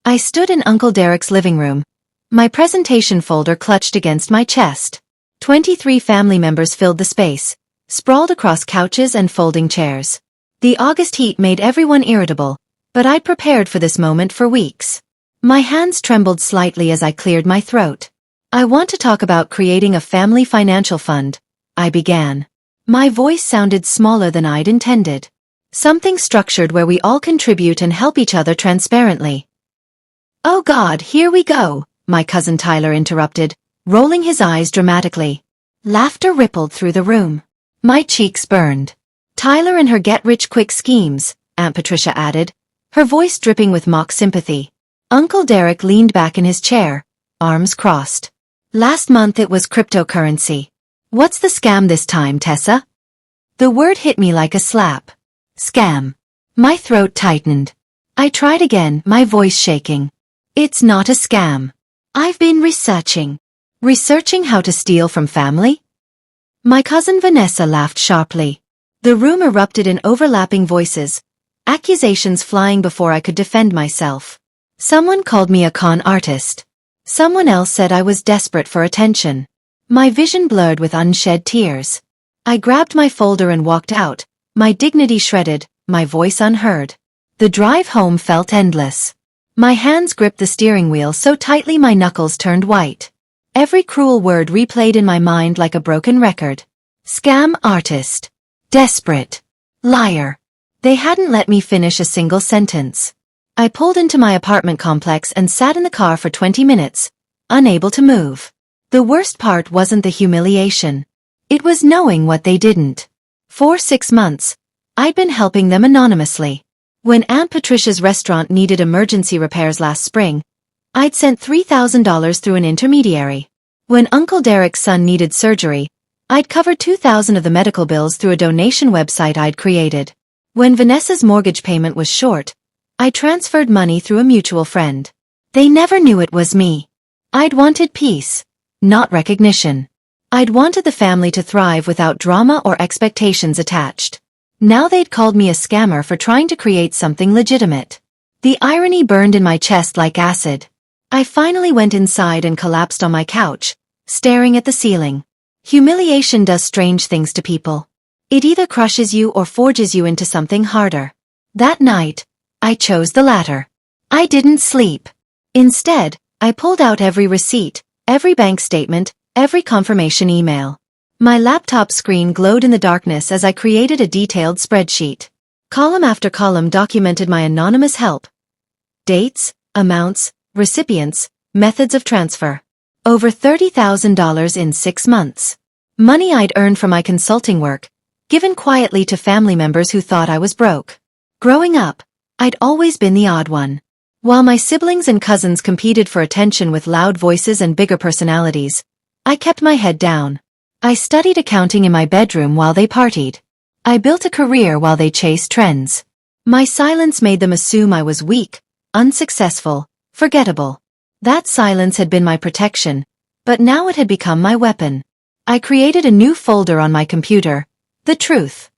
I stood in Uncle Derek's living room, my presentation folder clutched against my chest. 23 family members filled the space, sprawled across couches and folding chairs. The August heat made everyone irritable, but I'd prepared for this moment for weeks. My hands trembled slightly as I cleared my throat. I want to talk about creating a family financial fund, I began. My voice sounded smaller than I'd intended. Something structured where we all contribute and help each other transparently. Oh God, here we go, my cousin Tyler interrupted, rolling his eyes dramatically. Laughter rippled through the room. My cheeks burned. Tyler and her get-rich-quick schemes, Aunt Patricia added, her voice dripping with mock sympathy. Uncle Derek leaned back in his chair, arms crossed. Last month it was cryptocurrency. What's the scam this time, Tessa? The word hit me like a slap. Scam. My throat tightened. I tried again, my voice shaking. It's not a scam. I've been researching. Researching how to steal from family? My cousin Vanessa laughed sharply. The room erupted in overlapping voices, accusations flying before I could defend myself. Someone called me a con artist. Someone else said I was desperate for attention. My vision blurred with unshed tears. I grabbed my folder and walked out, my dignity shredded, my voice unheard. The drive home felt endless. My hands gripped the steering wheel so tightly my knuckles turned white. Every cruel word replayed in my mind like a broken record. Scam artist. Desperate. Liar. They hadn't let me finish a single sentence. I pulled into my apartment complex and sat in the car for 20 minutes, unable to move. The worst part wasn't the humiliation. It was knowing what they didn't. For 6 months, I'd been helping them anonymously. When Aunt Patricia's restaurant needed emergency repairs last spring, I'd sent $3,000 through an intermediary. When Uncle Derek's son needed surgery, I'd covered $2,000 of the medical bills through a donation website I'd created. When Vanessa's mortgage payment was short, I transferred money through a mutual friend. They never knew it was me. I'd wanted peace, not recognition. I'd wanted the family to thrive without drama or expectations attached. Now they'd called me a scammer for trying to create something legitimate. The irony burned in my chest like acid. I finally went inside and collapsed on my couch, staring at the ceiling. Humiliation does strange things to people. It either crushes you or forges you into something harder. That night, I chose the latter. I didn't sleep. Instead, I pulled out every receipt, every bank statement, every confirmation email. My laptop screen glowed in the darkness as I created a detailed spreadsheet. Column after column documented my anonymous help. Dates, amounts, recipients, methods of transfer. Over $30,000 in 6 months. Money I'd earned from my consulting work, given quietly to family members who thought I was broke. Growing up, I'd always been the odd one. While my siblings and cousins competed for attention with loud voices and bigger personalities, I kept my head down. I studied accounting in my bedroom while they partied. I built a career while they chased trends. My silence made them assume I was weak, unsuccessful, forgettable. That silence had been my protection, but now it had become my weapon. I created a new folder on my computer, The Truth.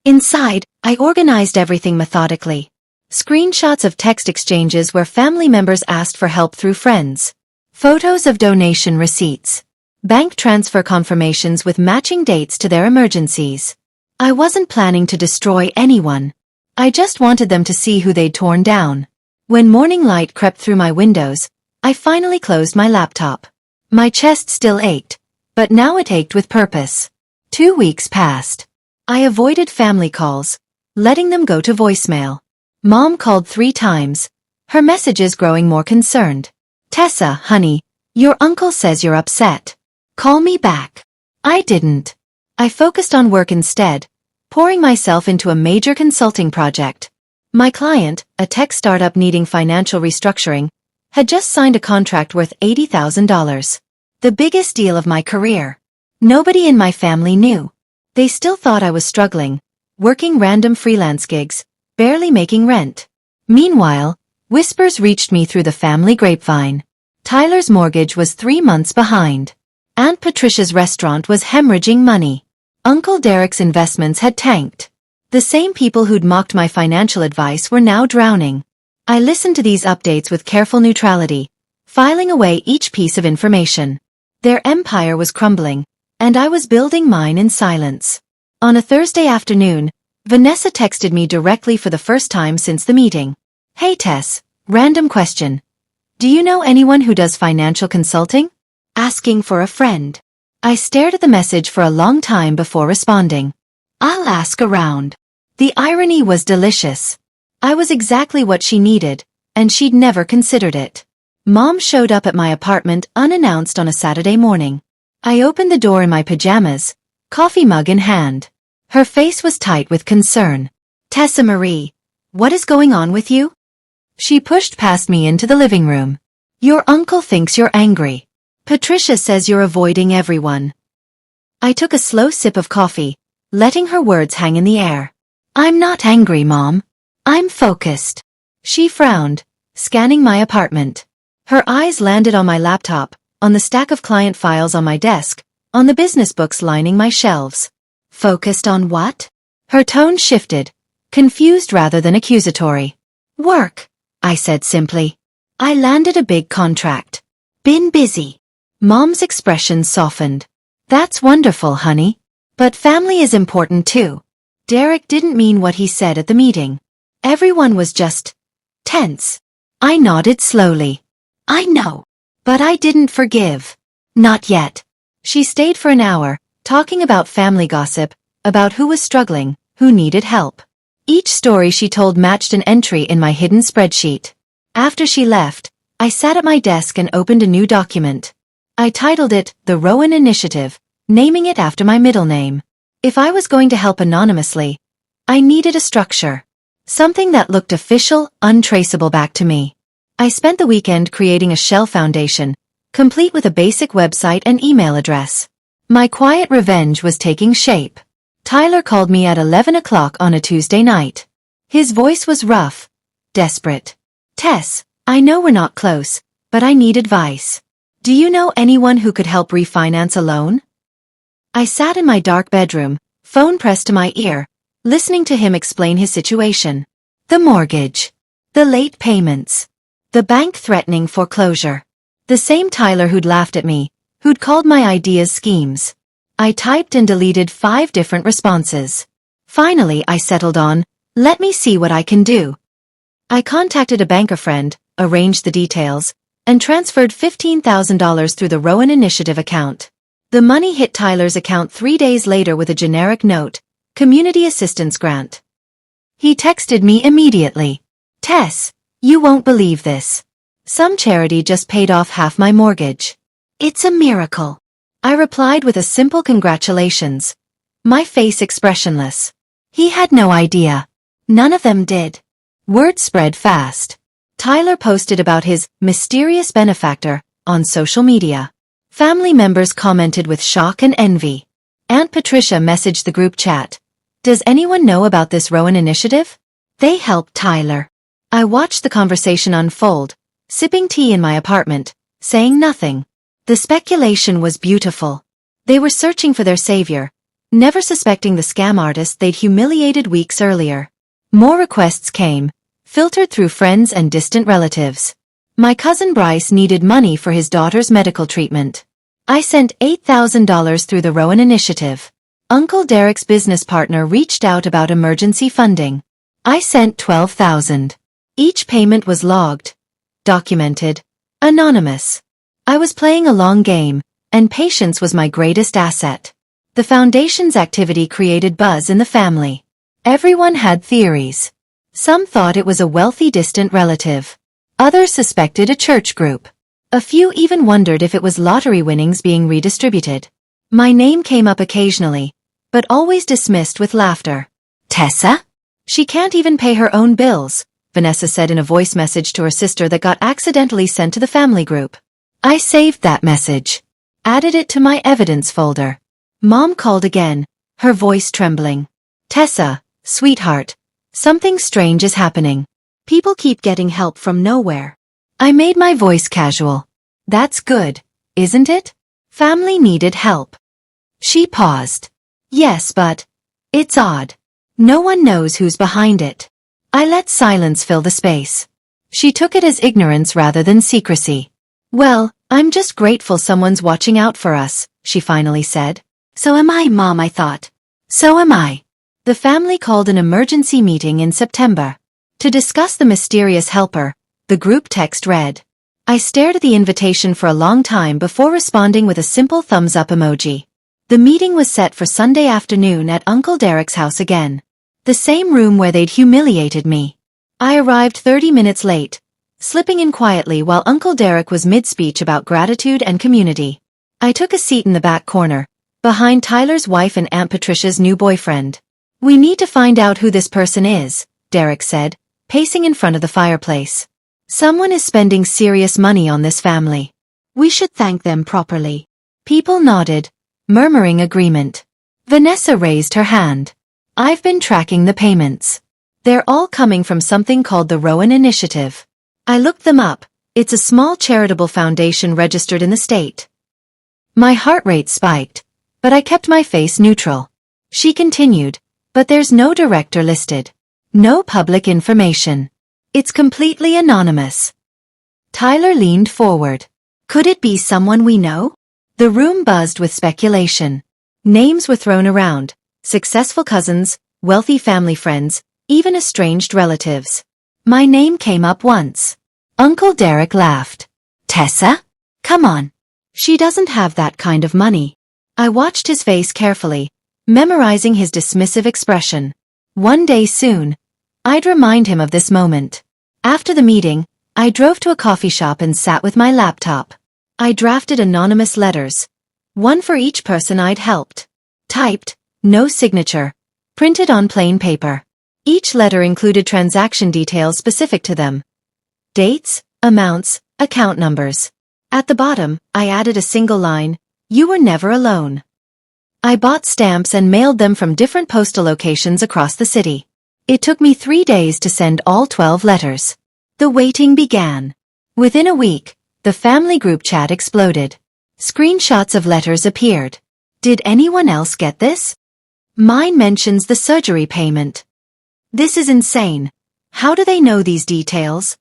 Inside, I organized everything methodically. Screenshots of text exchanges where family members asked for help through friends. Photos of donation receipts. Bank transfer confirmations with matching dates to their emergencies. I wasn't planning to destroy anyone. I just wanted them to see who they'd torn down. When morning light crept through my windows, I finally closed my laptop. My chest still ached, but now it ached with purpose. 2 weeks passed. I avoided family calls, letting them go to voicemail. Mom called 3 times, her messages growing more concerned. Tessa, honey, your uncle says you're upset. Call me back. I didn't. I focused on work instead, pouring myself into a major consulting project. My client, a tech startup needing financial restructuring, had just signed a contract worth $80,000. The biggest deal of my career. Nobody in my family knew. They still thought I was struggling, working random freelance gigs, barely making rent. Meanwhile, whispers reached me through the family grapevine. Tyler's mortgage was 3 months behind. Aunt Patricia's restaurant was hemorrhaging money. Uncle Derek's investments had tanked. The same people who'd mocked my financial advice were now drowning. I listened to these updates with careful neutrality, filing away each piece of information. Their empire was crumbling, and I was building mine in silence. On a Thursday afternoon, Vanessa texted me directly for the first time since the meeting. "Hey Tess, random question. Do you know anyone who does financial consulting? Asking for a friend." I stared at the message for a long time before responding. "I'll ask around." The irony was delicious. I was exactly what she needed, and she'd never considered it. Mom showed up at my apartment unannounced on a Saturday morning. I opened the door in my pajamas, coffee mug in hand. Her face was tight with concern. "Tessa Marie, what is going on with you?" She pushed past me into the living room. "Your uncle thinks you're angry. Patricia says you're avoiding everyone." I took a slow sip of coffee, letting her words hang in the air. "I'm not angry, Mom. I'm focused." She frowned, scanning my apartment. Her eyes landed on my laptop, on the stack of client files on my desk, on the business books lining my shelves. "Focused on what?" Her tone shifted, confused rather than accusatory. "Work," I said simply. "I landed a big contract. Been busy." Mom's expression softened. "That's wonderful, honey. But family is important too." Derek didn't mean what he said at the meeting. Everyone was just tense. I nodded slowly. "I know. But I didn't forgive. Not yet." She stayed for an hour, talking about family gossip, about who was struggling, who needed help. Each story she told matched an entry in my hidden spreadsheet. After she left, I sat at my desk and opened a new document. I titled it The Rowan Initiative, naming it after my middle name. If I was going to help anonymously, I needed a structure. Something that looked official, untraceable back to me. I spent the weekend creating a shell foundation, complete with a basic website and email address. My quiet revenge was taking shape. Tyler called me at 11 o'clock on a Tuesday night. His voice was rough, desperate. "Tess, I know we're not close, but I need advice. Do you know anyone who could help refinance a loan?" I sat in my dark bedroom, phone pressed to my ear, listening to him explain his situation. The mortgage. The late payments. The bank threatening foreclosure. The same Tyler who'd laughed at me, who'd called my ideas schemes. I typed and deleted 5 different responses. Finally I settled on, "Let me see what I can do." I contacted a banker friend, arranged the details, and transferred $15,000 through the Rowan Initiative account. The money hit Tyler's account 3 days later with a generic note, "Community Assistance Grant." He texted me immediately. "Tess, you won't believe this. Some charity just paid off half my mortgage. It's a miracle." I replied with a simple congratulations, my face expressionless. He had no idea. None of them did. Word spread fast. Tyler posted about his mysterious benefactor on social media. Family members commented with shock and envy. Aunt Patricia messaged the group chat. "Does anyone know about this Rowan initiative?" They helped Tyler. I watched the conversation unfold, sipping tea in my apartment, saying nothing. The speculation was beautiful. They were searching for their savior, never suspecting the scam artist they'd humiliated weeks earlier. More requests came, filtered through friends and distant relatives. My cousin Bryce needed money for his daughter's medical treatment. I sent $8,000 through the Rowan Initiative. Uncle Derek's business partner reached out about emergency funding. I sent $12,000. Each payment was logged, documented, anonymous. I was playing a long game, and patience was my greatest asset. The foundation's activity created buzz in the family. Everyone had theories. Some thought it was a wealthy distant relative. Others suspected a church group. A few even wondered if it was lottery winnings being redistributed. My name came up occasionally, but always dismissed with laughter. "Tessa? She can't even pay her own bills," Vanessa said in a voice message to her sister that got accidentally sent to the family group. I saved that message. Added it to my evidence folder. Mom called again, her voice trembling. "Tessa, sweetheart, something strange is happening. People keep getting help from nowhere." I made my voice casual. "That's good, isn't it? Family needed help." She paused. "Yes, but it's odd. No one knows who's behind it." I let silence fill the space. She took it as ignorance rather than secrecy. "Well, I'm just grateful someone's watching out for us," she finally said. "So am I, Mom," I thought. "So am I." The family called an emergency meeting in September. To discuss the mysterious helper, the group text read. I stared at the invitation for a long time before responding with a simple thumbs-up emoji. The meeting was set for Sunday afternoon at Uncle Derek's house again. The same room where they'd humiliated me. I arrived 30 minutes late, slipping in quietly while Uncle Derek was mid-speech about gratitude and community. I took a seat in the back corner, behind Tyler's wife and Aunt Patricia's new boyfriend. "We need to find out who this person is," Derek said, pacing in front of the fireplace. "Someone is spending serious money on this family. We should thank them properly." People nodded, murmuring agreement. Vanessa raised her hand. "I've been tracking the payments. They're all coming from something called the Rowan Initiative. I looked them up. It's a small charitable foundation registered in the state." My heart rate spiked, but I kept my face neutral. She continued, "But there's no director listed. No public information. It's completely anonymous." Tyler leaned forward. "Could it be someone we know?" The room buzzed with speculation. Names were thrown around: successful cousins, wealthy family friends, even estranged relatives. My name came up once. Uncle Derek laughed. "Tessa? Come on. She doesn't have that kind of money." I watched his face carefully, memorizing his dismissive expression. One day soon, I'd remind him of this moment. After the meeting, I drove to a coffee shop and sat with my laptop. I drafted anonymous letters, one for each person I'd helped. Typed, no signature, printed on plain paper. Each letter included transaction details specific to them. Dates, amounts, account numbers. At the bottom, I added a single line, "You were never alone." I bought stamps and mailed them from different postal locations across the city. It took me 3 days to send all 12 letters. The waiting began. Within a week, the family group chat exploded. Screenshots of letters appeared. Did anyone else get this? Mine mentions the surgery payment. This is insane. How do they know these details?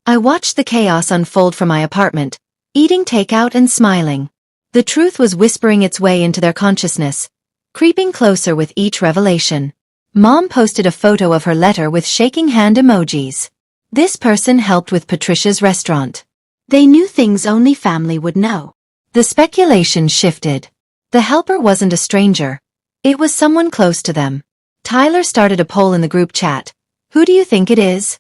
I watched the chaos unfold from my apartment, eating takeout and smiling. The truth was whispering its way into their consciousness, creeping closer with each revelation. Mom posted a photo of her letter with shaking hand emojis. This person helped with Patricia's restaurant. They knew things only family would know. The speculation shifted. The helper wasn't a stranger. It was someone close to them. Tyler started a poll in the group chat. Who do you think it is?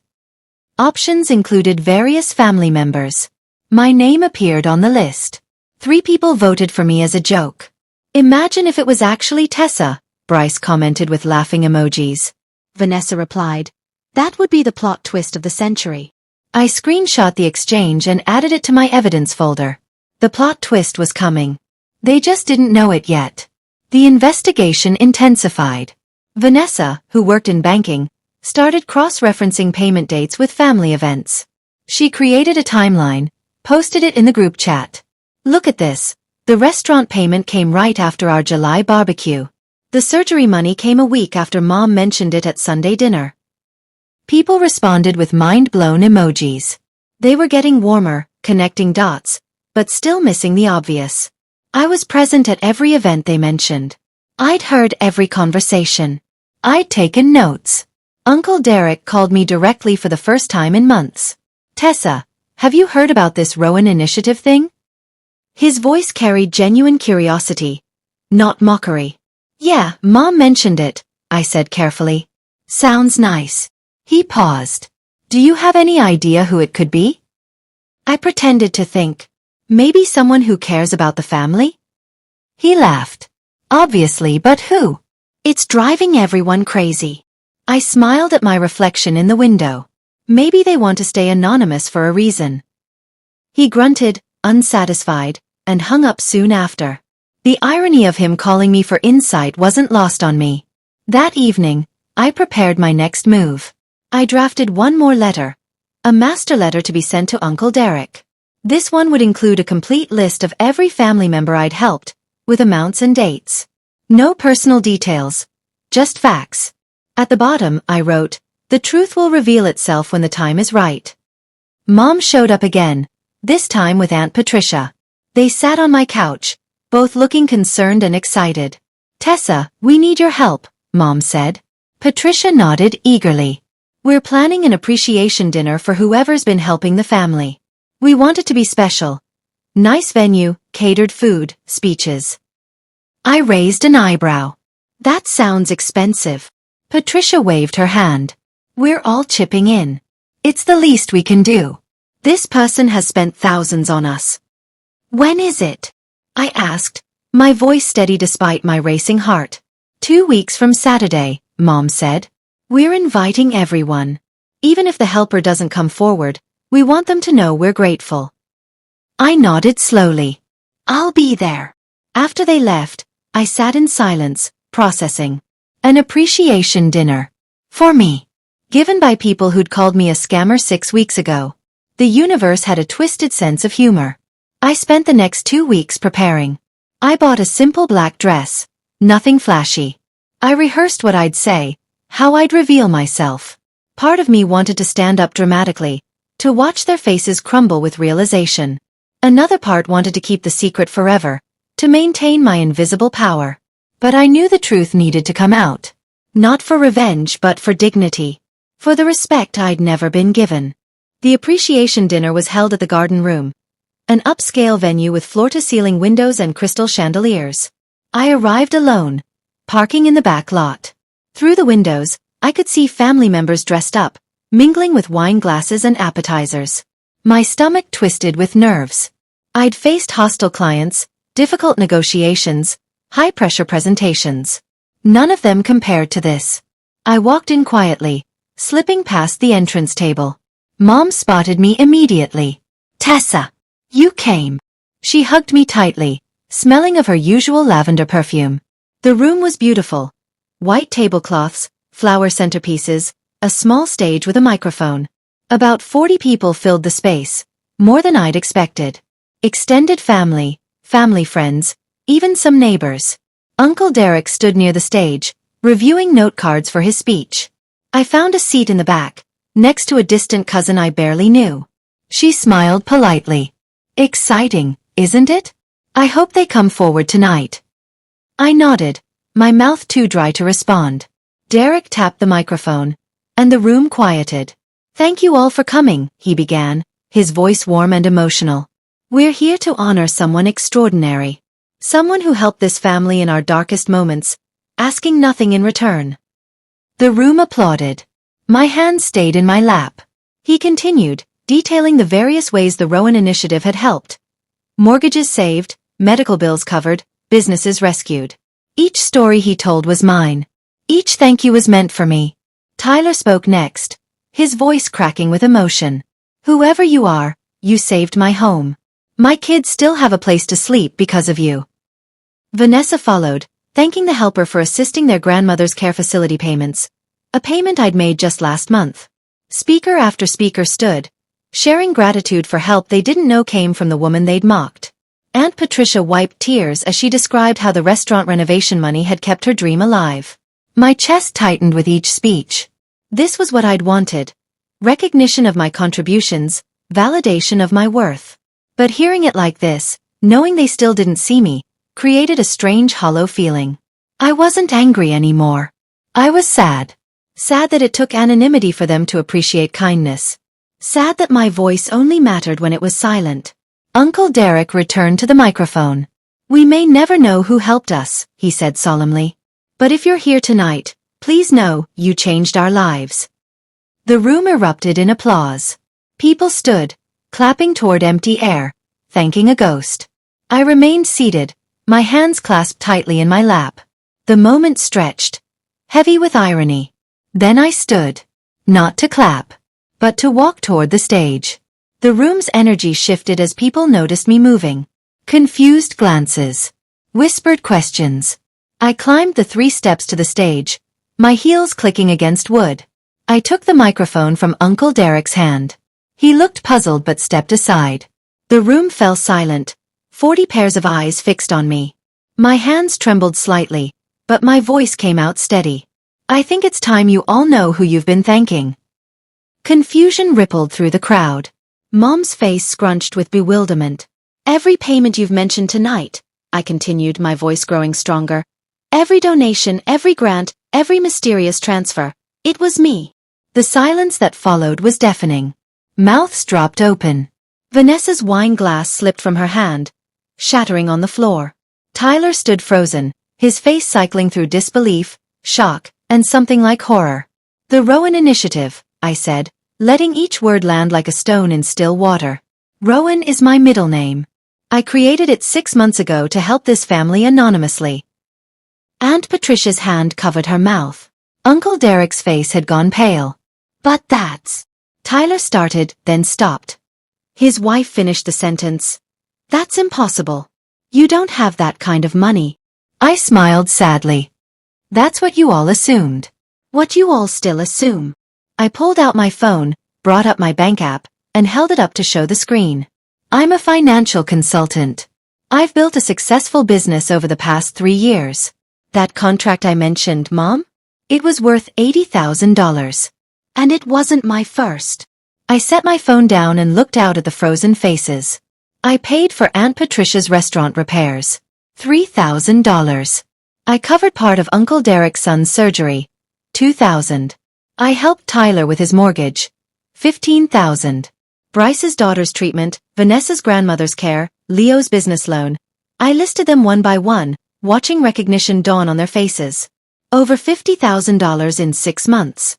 Options included various family members. My name appeared on the list. 3 people voted for me as a joke. Imagine if it was actually Tessa, Bryce commented with laughing emojis. Vanessa replied, "That would be the plot twist of the century." I screenshot the exchange and added it to my evidence folder. The plot twist was coming. They just didn't know it yet. The investigation intensified. Vanessa, who worked in banking, started cross-referencing payment dates with family events. She created a timeline, posted it in the group chat. "Look at this. The restaurant payment came right after our July barbecue. The surgery money came a week after Mom mentioned it at Sunday dinner." People responded with mind-blown emojis. They were getting warmer, connecting dots, but still missing the obvious. I was present at every event they mentioned. I'd heard every conversation. I'd taken notes. Uncle Derek called me directly for the first time in months. "Tessa, have you heard about this Rowan Initiative thing?" His voice carried genuine curiosity, not mockery. "Yeah, Mom mentioned it," I said carefully. "Sounds nice." He paused. "Do you have any idea who it could be?" I pretended to think. Maybe someone who cares about the family? He laughed. "Obviously, but who? It's driving everyone crazy." I smiled at my reflection in the window. Maybe they want to stay anonymous for a reason. He grunted, unsatisfied, and hung up soon after. The irony of him calling me for insight wasn't lost on me. That evening, I prepared my next move. I drafted one more letter, a master letter to be sent to Uncle Derek. This one would include a complete list of every family member I'd helped, with amounts and dates. No personal details, just facts. At the bottom, I wrote, "The truth will reveal itself when the time is right." Mom showed up again, this time with Aunt Patricia. They sat on my couch, both looking concerned and excited. "Tessa, we need your help," Mom said. Patricia nodded eagerly. "We're planning an appreciation dinner for whoever's been helping the family. We want it to be special. Nice venue, catered food, speeches." I raised an eyebrow. "That sounds expensive." Patricia waved her hand. "We're all chipping in. It's the least we can do. This person has spent thousands on us." "When is it?" I asked, my voice steady despite my racing heart. 2 weeks from Saturday," Mom said. "We're inviting everyone. Even if the helper doesn't come forward, we want them to know we're grateful." I nodded slowly. "I'll be there." After they left, I sat in silence, processing. An appreciation dinner. For me. Given by people who'd called me a scammer 6 weeks ago. The universe had a twisted sense of humor. I spent the next 2 weeks preparing. I bought a simple black dress. Nothing flashy. I rehearsed what I'd say, how I'd reveal myself. Part of me wanted to stand up dramatically, to watch their faces crumble with realization. Another part wanted to keep the secret forever, to maintain my invisible power. But I knew the truth needed to come out. Not for revenge but for dignity. For the respect I'd never been given. The appreciation dinner was held at the Garden Room, an upscale venue with floor-to-ceiling windows and crystal chandeliers. I arrived alone, parking in the back lot. Through the windows, I could see family members dressed up, mingling with wine glasses and appetizers. My stomach twisted with nerves. I'd faced hostile clients, difficult negotiations, high-pressure presentations. None of them compared to this. I walked in quietly, slipping past the entrance table. Mom spotted me immediately. "Tessa, you came." She hugged me tightly, smelling of her usual lavender perfume. The room was beautiful. White tablecloths, flower centerpieces, a small stage with a microphone. About 40 people filled the space, more than I'd expected. Extended family, family friends, even some neighbors. Uncle Derek stood near the stage, reviewing note cards for his speech. I found a seat in the back, next to a distant cousin I barely knew. She smiled politely. "Exciting, isn't it? I hope they come forward tonight." I nodded, my mouth too dry to respond. Derek tapped the microphone, and the room quieted. "Thank you all for coming," he began, his voice warm and emotional. "We're here to honor someone extraordinary. Someone who helped this family in our darkest moments, asking nothing in return." The room applauded. My hand stayed in my lap. He continued, detailing the various ways the Rowan Initiative had helped. Mortgages saved, medical bills covered, businesses rescued. Each story he told was mine. Each thank you was meant for me. Tyler spoke next, his voice cracking with emotion. "Whoever you are, you saved my home. My kids still have a place to sleep because of you." Vanessa followed, thanking the helper for assisting their grandmother's care facility payments, a payment I'd made just last month. Speaker after speaker stood, sharing gratitude for help they didn't know came from the woman they'd mocked. Aunt Patricia wiped tears as she described how the restaurant renovation money had kept her dream alive. My chest tightened with each speech. This was what I'd wanted. Recognition of my contributions, validation of my worth. But hearing it like this, knowing they still didn't see me, created a strange hollow feeling. I wasn't angry anymore. I was sad. Sad that it took anonymity for them to appreciate kindness. Sad that my voice only mattered when it was silent. Uncle Derek returned to the microphone. "We may never know who helped us," he said solemnly. "But if you're here tonight, please know you changed our lives." The room erupted in applause. People stood, clapping toward empty air, thanking a ghost. I remained seated, my hands clasped tightly in my lap. The moment stretched, heavy with irony. Then I stood, not to clap, but to walk toward the stage. The room's energy shifted as people noticed me moving. Confused glances. Whispered questions. I climbed the 3 steps to the stage, my heels clicking against wood. I took the microphone from Uncle Derek's hand. He looked puzzled but stepped aside. The room fell silent, 40 pairs of eyes fixed on me. My hands trembled slightly, but my voice came out steady. "I think it's time you all know who you've been thanking." Confusion rippled through the crowd. Mom's face scrunched with bewilderment. Every payment you've mentioned tonight, I continued, my voice growing stronger. Every donation, every grant, every mysterious transfer. It was me. The silence that followed was deafening. Mouths dropped open. Vanessa's wine glass slipped from her hand, shattering on the floor. Tyler stood frozen, his face cycling through disbelief, shock, and something like horror. The Rowan Initiative, I said, letting each word land like a stone in still water. Rowan is my middle name. I created it 6 months ago to help this family anonymously. Aunt Patricia's hand covered her mouth. Uncle Derek's face had gone pale. But that's... Tyler started, then stopped. His wife finished the sentence. That's impossible. You don't have that kind of money. I smiled sadly. That's what you all assumed. What you all still assume. I pulled out my phone, brought up my bank app, and held it up to show the screen. I'm a financial consultant. I've built a successful business over the past 3 years. That contract I mentioned, Mom? It was worth $80,000. And it wasn't my first. I set my phone down and looked out at the frozen faces. I paid for Aunt Patricia's restaurant repairs. $3,000. I covered part of Uncle Derek's son's surgery. $2,000. I helped Tyler with his mortgage. $15,000. Bryce's daughter's treatment, Vanessa's grandmother's care, Leo's business loan. I listed them one by one, watching recognition dawn on their faces. Over $50,000 in 6 months.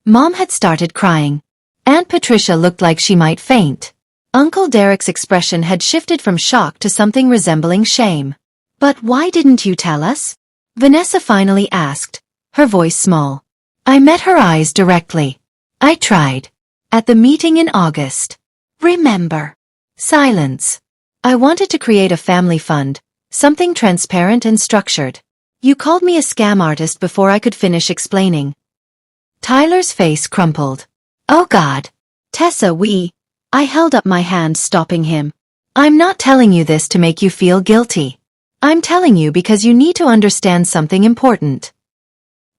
Mom had started crying. Aunt Patricia looked like she might faint. Uncle Derek's expression had shifted from shock to something resembling shame. But why didn't you tell us? Vanessa finally asked, her voice small. I met her eyes directly. I tried. At the meeting in August. Remember. Silence. I wanted to create a family fund, something transparent and structured. You called me a scam artist before I could finish explaining. Tyler's face crumpled. Oh God. Tessa, I held up my hand, stopping him. I'm not telling you this to make you feel guilty. I'm telling you because you need to understand something important.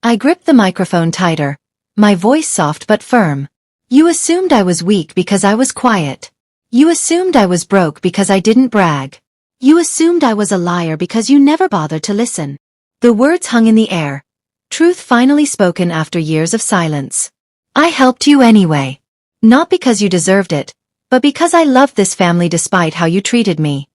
I gripped the microphone tighter, my voice soft but firm. You assumed I was weak because I was quiet. You assumed I was broke because I didn't brag. You assumed I was a liar because you never bothered to listen. The words hung in the air. Truth finally spoken after years of silence. I helped you anyway. Not because you deserved it, but because I loved this family despite how you treated me.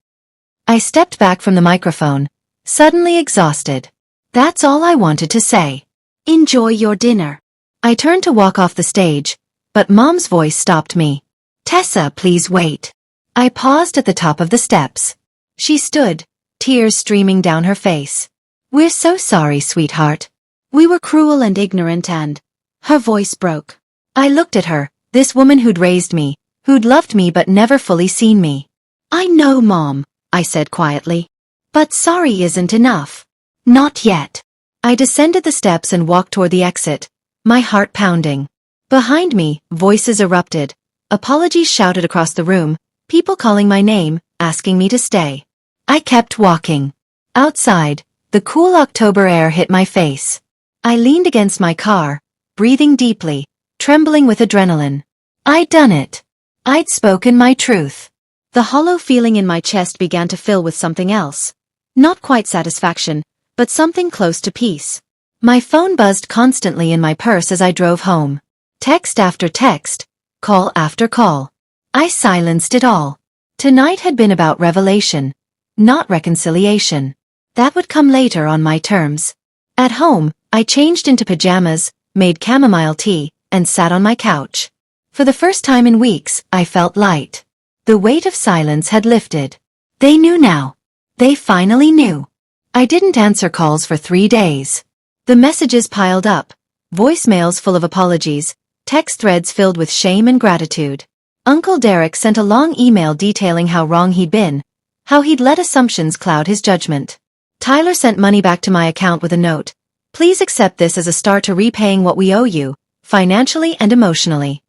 I stepped back from the microphone, suddenly exhausted. That's all I wanted to say. Enjoy your dinner. I turned to walk off the stage, but Mom's voice stopped me. Tessa, please wait. I paused at the top of the steps. She stood, tears streaming down her face. We're so sorry, sweetheart. We were cruel and ignorant and... Her voice broke. I looked at her, this woman who'd raised me, who'd loved me but never fully seen me. I know, Mom, I said quietly. But sorry isn't enough. Not yet. I descended the steps and walked toward the exit, my heart pounding. Behind me, voices erupted. Apologies shouted across the room, people calling my name, asking me to stay. I kept walking. Outside, the cool October air hit my face. I leaned against my car, breathing deeply, trembling with adrenaline. I'd done it. I'd spoken my truth. The hollow feeling in my chest began to fill with something else. Not quite satisfaction, but something close to peace. My phone buzzed constantly in my purse as I drove home. Text after text, call after call. I silenced it all. Tonight had been about revelation, not reconciliation. That would come later on my terms. At home, I changed into pajamas, made chamomile tea, and sat on my couch. For the first time in weeks, I felt light. The weight of silence had lifted. They knew now. They finally knew. I didn't answer calls for 3 days. The messages piled up, voicemails full of apologies, text threads filled with shame and gratitude. Uncle Derek sent a long email detailing how wrong he'd been, how he'd let assumptions cloud his judgment. Tyler sent money back to my account with a note. Please accept this as a start to repaying what we owe you, financially and emotionally.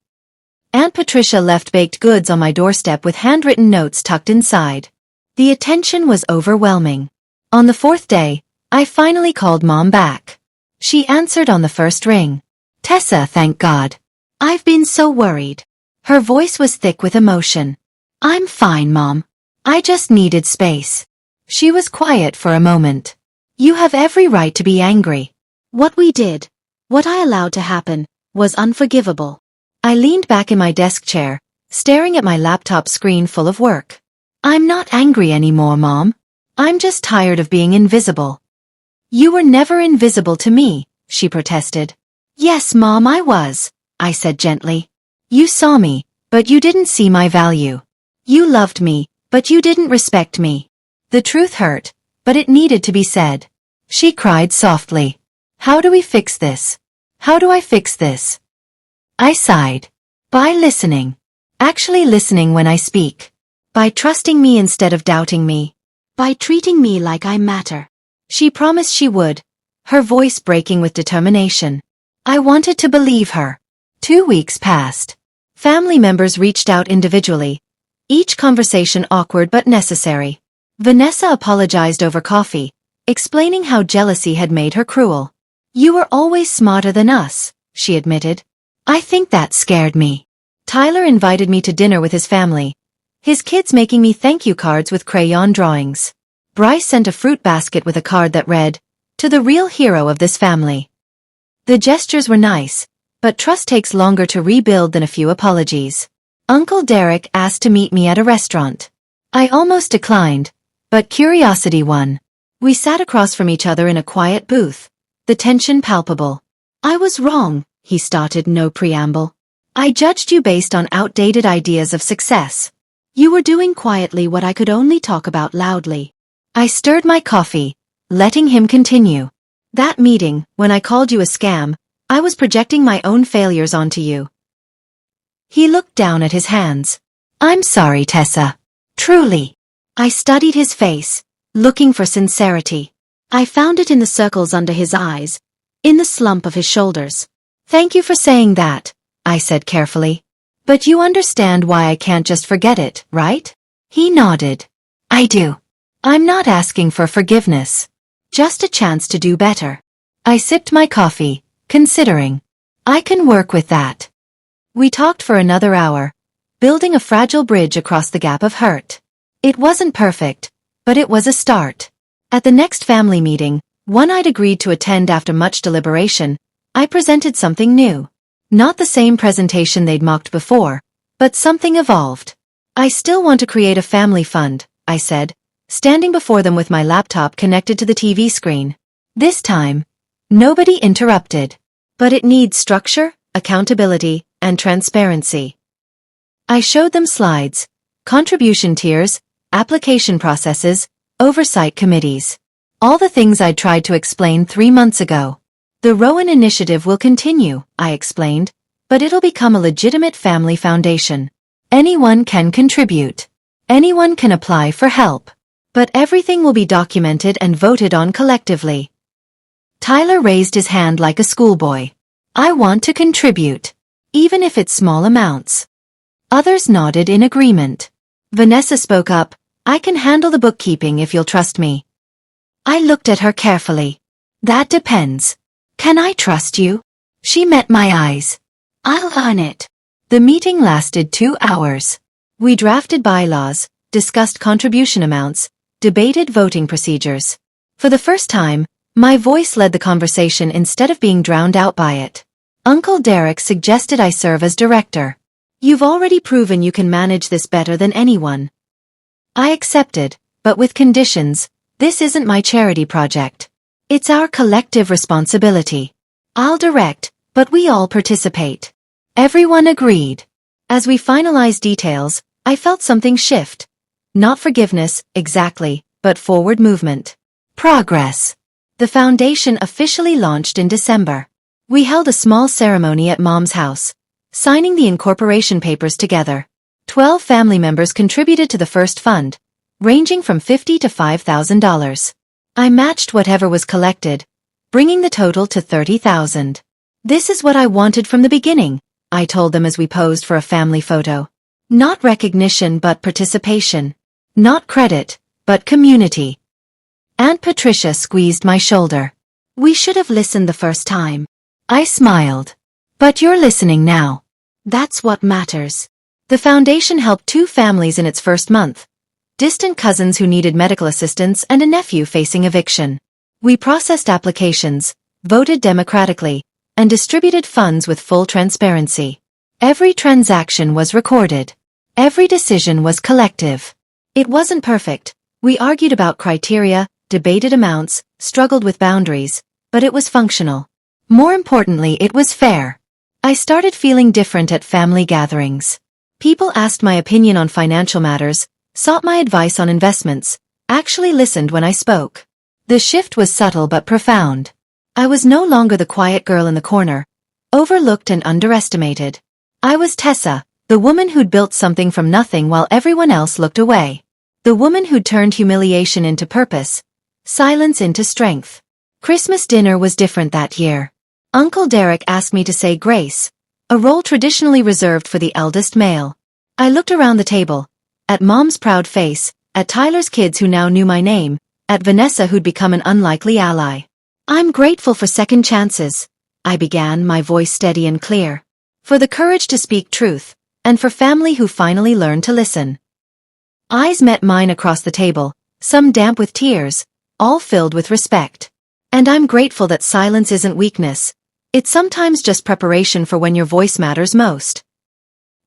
Aunt Patricia left baked goods on my doorstep with handwritten notes tucked inside. The attention was overwhelming. On the 4th day, I finally called Mom back. She answered on the first ring. Tessa, thank God. I've been so worried. Her voice was thick with emotion. "I'm fine, Mom. I just needed space." She was quiet for a moment. "You have every right to be angry. What we did, what I allowed to happen, was unforgivable." I leaned back in my desk chair, staring at my laptop screen full of work. "I'm not angry anymore, Mom. I'm just tired of being invisible." "You were never invisible to me," she protested. "Yes, Mom, I was," I said gently. "You saw me, but you didn't see my value. You loved me, but you didn't respect me." The truth hurt, but it needed to be said. She cried softly. "How do we fix this? How do I fix this?" I sighed. "By listening. Actually listening when I speak. By trusting me instead of doubting me. By treating me like I matter." She promised she would, her voice breaking with determination. I wanted to believe her. 2 weeks passed. Family members reached out individually, each conversation awkward but necessary. Vanessa apologized over coffee, explaining how jealousy had made her cruel. "You were always smarter than us," she admitted. I think that scared me. Tyler invited me to dinner with his family, his kids making me thank you cards with crayon drawings. Bryce sent a fruit basket with a card that read, "To the real hero of this family." The gestures were nice, but trust takes longer to rebuild than a few apologies. Uncle Derek asked to meet me at a restaurant. I almost declined, but curiosity won. We sat across from each other in a quiet booth, the tension palpable. "I was wrong," he started, no preamble. "I judged you based on outdated ideas of success. You were doing quietly what I could only talk about loudly." I stirred my coffee, letting him continue. "That meeting, when I called you a scam, I was projecting my own failures onto you." He looked down at his hands. "I'm sorry, Tessa. Truly." I studied his face, looking for sincerity. I found it in the circles under his eyes, in the slump of his shoulders. "Thank you for saying that," I said carefully. "But you understand why I can't just forget it, right?" He nodded. "I do. I'm not asking for forgiveness. Just a chance to do better." I sipped my coffee, considering. I can work with that. We talked for another hour, building a fragile bridge across the gap of hurt. It wasn't perfect, but it was a start. At the next family meeting, one I'd agreed to attend after much deliberation, I presented something new. Not the same presentation they'd mocked before, but something evolved. "I still want to create a family fund," I said, standing before them with my laptop connected to the TV screen. This time, nobody interrupted. "But it needs structure, accountability, and transparency." I showed them slides, contribution tiers, application processes, oversight committees. All the things I'd tried to explain 3 months ago. "The Rowan Initiative will continue," I explained, "but it'll become a legitimate family foundation. Anyone can contribute. Anyone can apply for help. But everything will be documented and voted on collectively." Tyler raised his hand like a schoolboy. "I want to contribute, even if it's small amounts." Others nodded in agreement. Vanessa spoke up, "I can handle the bookkeeping if you'll trust me." I looked at her carefully. "That depends. Can I trust you?" She met my eyes. "I'll earn it." The meeting lasted 2 hours. We drafted bylaws, discussed contribution amounts, debated voting procedures. For the first time, my voice led the conversation instead of being drowned out by it. Uncle Derek suggested I serve as director. "You've already proven you can manage this better than anyone." I accepted, but with conditions. This isn't my charity project. It's our collective responsibility. I'll direct, but we all participate. Everyone agreed. As we finalized details, I felt something shift. Not forgiveness, exactly, but forward movement. Progress. The foundation officially launched in December. We held a small ceremony at Mom's house, signing the incorporation papers together. 12 family members contributed to the first fund, ranging from $50 to $5,000. I matched whatever was collected, bringing the total to $30,000. "This is what I wanted from the beginning," I told them as we posed for a family photo. "Not recognition but participation. Not credit, but community." Aunt Patricia squeezed my shoulder. "We should have listened the first time." I smiled. "But you're listening now. That's what matters." The foundation helped 2 families in its first month. Distant cousins who needed medical assistance and a nephew facing eviction. We processed applications, voted democratically, and distributed funds with full transparency. Every transaction was recorded. Every decision was collective. It wasn't perfect. We argued about criteria, debated amounts, struggled with boundaries, but it was functional. More importantly, it was fair. I started feeling different at family gatherings. People asked my opinion on financial matters, sought my advice on investments, actually listened when I spoke. The shift was subtle but profound. I was no longer the quiet girl in the corner, overlooked and underestimated. I was Tessa, the woman who'd built something from nothing while everyone else looked away. The woman who'd turned humiliation into purpose, silence into strength. Christmas dinner was different that year. Uncle Derek asked me to say grace, a role traditionally reserved for the eldest male. I looked around the table, at Mom's proud face, at Tyler's kids who now knew my name, at Vanessa who'd become an unlikely ally. I'm grateful for second chances, I began, my voice steady and clear. For the courage to speak truth, and for family who finally learned to listen. Eyes met mine across the table, some damp with tears, all filled with respect. And I'm grateful that silence isn't weakness. It's sometimes just preparation for when your voice matters most.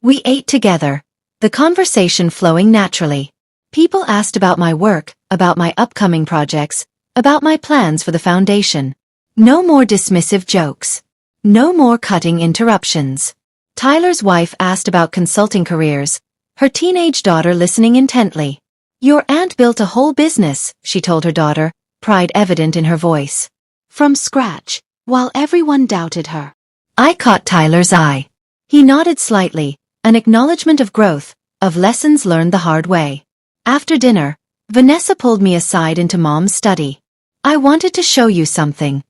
We ate together, the conversation flowing naturally. People asked about my work, about my upcoming projects, about my plans for the foundation. No more dismissive jokes. No more cutting interruptions. Tyler's wife asked about consulting careers, her teenage daughter listening intently. Your aunt built a whole business, she told her daughter, pride evident in her voice. From scratch, while everyone doubted her. I caught Tyler's eye. He nodded slightly, an acknowledgement of growth, of lessons learned the hard way. After dinner, Vanessa pulled me aside into Mom's study. I wanted to show you something.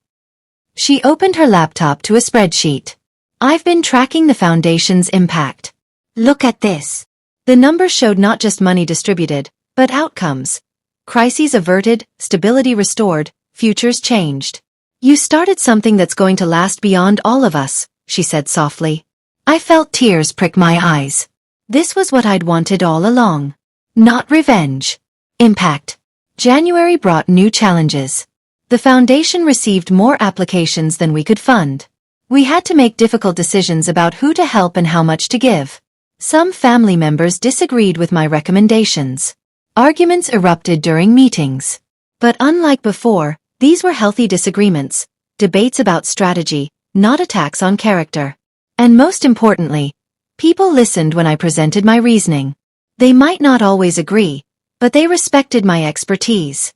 She opened her laptop to a spreadsheet. I've been tracking the foundation's impact. Look at this. The numbers showed not just money distributed, but outcomes. Crises averted, stability restored, futures changed. You started something that's going to last beyond all of us, she said softly. I felt tears prick my eyes. This was what I'd wanted all along. Not revenge. Impact. January brought new challenges. The foundation received more applications than we could fund. We had to make difficult decisions about who to help and how much to give. Some family members disagreed with my recommendations. Arguments erupted during meetings. But unlike before, these were healthy disagreements, debates about strategy, not attacks on character. And most importantly, people listened when I presented my reasoning. They might not always agree, but they respected my expertise.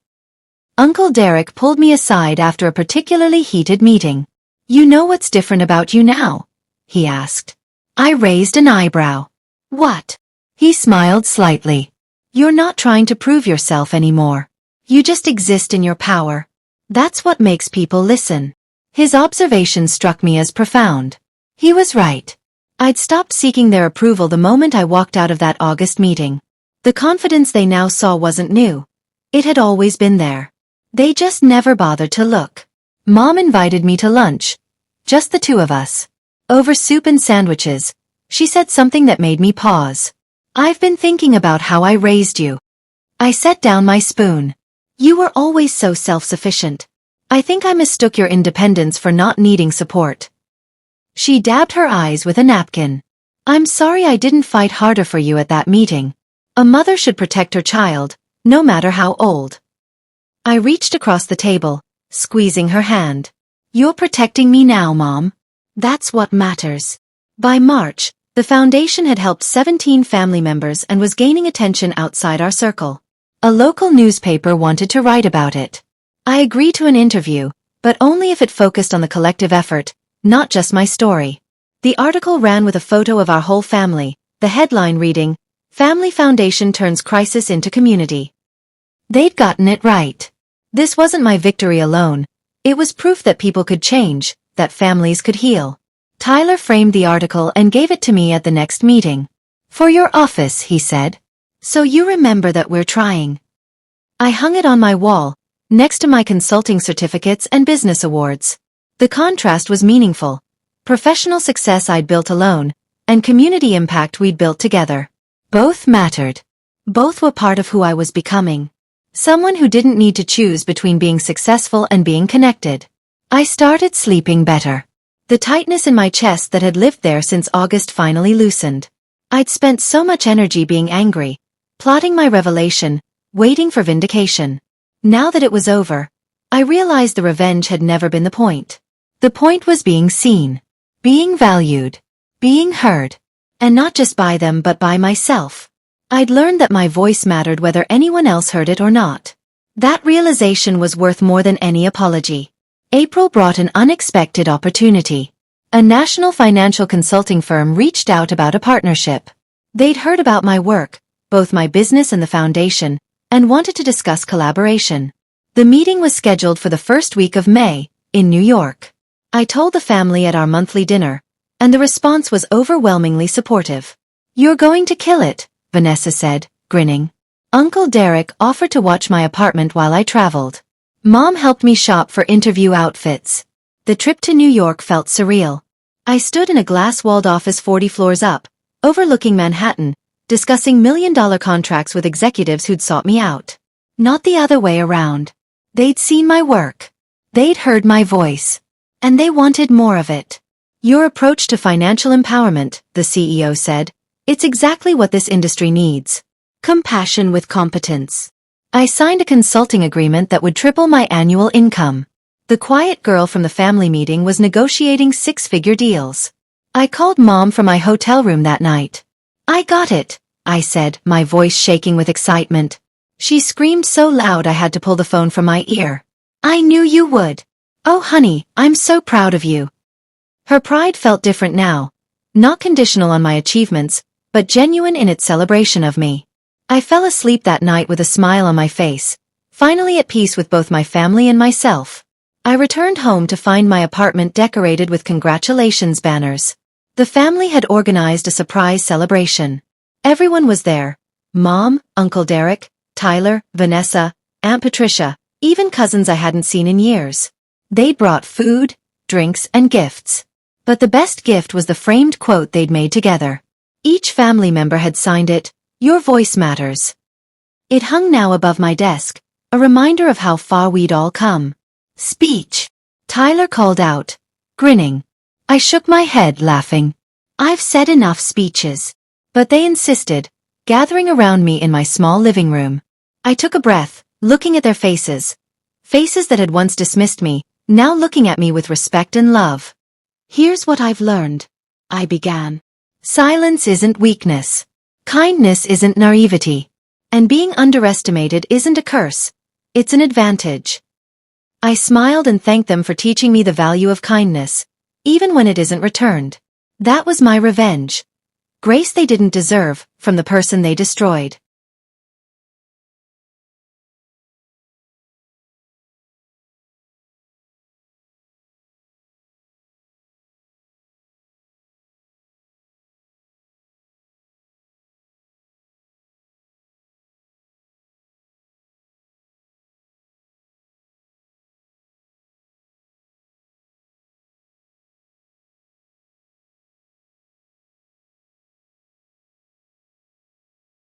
Uncle Derek pulled me aside after a particularly heated meeting. You know what's different about you now? He asked. I raised an eyebrow. What? He smiled slightly. You're not trying to prove yourself anymore. You just exist in your power. That's what makes people listen. His observation struck me as profound. He was right. I'd stopped seeking their approval the moment I walked out of that August meeting. The confidence they now saw wasn't new. It had always been there. They just never bothered to look. Mom invited me to lunch. Just the two of us. Over soup and sandwiches, she said something that made me pause. I've been thinking about how I raised you. I set down my spoon. You were always so self-sufficient. I think I mistook your independence for not needing support. She dabbed her eyes with a napkin. I'm sorry I didn't fight harder for you at that meeting. A mother should protect her child, no matter how old. I reached across the table, squeezing her hand. You're protecting me now, Mom. That's what matters. By March, the foundation had helped 17 family members and was gaining attention outside our circle. A local newspaper wanted to write about it. I agreed to an interview, but only if it focused on the collective effort, not just my story. The article ran with a photo of our whole family, the headline reading, Family Foundation Turns Crisis into Community. They'd gotten it right. This wasn't my victory alone. It was proof that people could change, that families could heal. Tyler framed the article and gave it to me at the next meeting. For your office, he said. So you remember that we're trying. I hung it on my wall, next to my consulting certificates and business awards. The contrast was meaningful. Professional success I'd built alone, and community impact we'd built together. Both mattered. Both were part of who I was becoming. Someone who didn't need to choose between being successful and being connected. I started sleeping better. The tightness in my chest that had lived there since August finally loosened. I'd spent so much energy being angry, plotting my revelation, waiting for vindication. Now that it was over, I realized the revenge had never been the point. The point was being seen, being valued, being heard, and not just by them but by myself. I'd learned that my voice mattered whether anyone else heard it or not. That realization was worth more than any apology. April brought an unexpected opportunity. A national financial consulting firm reached out about a partnership. They'd heard about my work, both my business and the foundation, and wanted to discuss collaboration. The meeting was scheduled for the first week of May, in New York. I told the family at our monthly dinner, and the response was overwhelmingly supportive. "You're going to kill it," Vanessa said, grinning. Uncle Derek offered to watch my apartment while I traveled. Mom helped me shop for interview outfits. The trip to New York felt surreal. I stood in a glass-walled office 40 floors up, overlooking Manhattan, discussing million-dollar contracts with executives who'd sought me out. Not the other way around. They'd seen my work. They'd heard my voice. And they wanted more of it. "Your approach to financial empowerment," the CEO said, "it's exactly what this industry needs. Compassion with competence." I signed a consulting agreement that would triple my annual income. The quiet girl from the family meeting was negotiating six-figure deals. I called Mom from my hotel room that night. "I got it," I said, my voice shaking with excitement. She screamed so loud I had to pull the phone from my ear. "I knew you would. Oh honey, I'm so proud of you." Her pride felt different now, not conditional on my achievements, but genuine in its celebration of me. I fell asleep that night with a smile on my face, finally at peace with both my family and myself. I returned home to find my apartment decorated with congratulations banners. The family had organized a surprise celebration. Everyone was there. Mom, Uncle Derek, Tyler, Vanessa, Aunt Patricia, even cousins I hadn't seen in years. They'd brought food, drinks, and gifts. But the best gift was the framed quote they'd made together. Each family member had signed it, "Your voice matters." It hung now above my desk, a reminder of how far we'd all come. "Speech," Tyler called out, grinning. I shook my head, laughing. "I've said enough speeches." But they insisted, gathering around me in my small living room. I took a breath, looking at their faces. Faces that had once dismissed me, now looking at me with respect and love. "Here's what I've learned," I began. "Silence isn't weakness. Kindness isn't naivety. And being underestimated isn't a curse. It's an advantage." I smiled and thanked them for teaching me the value of kindness, even when it isn't returned. That was my revenge. Grace they didn't deserve, from the person they destroyed.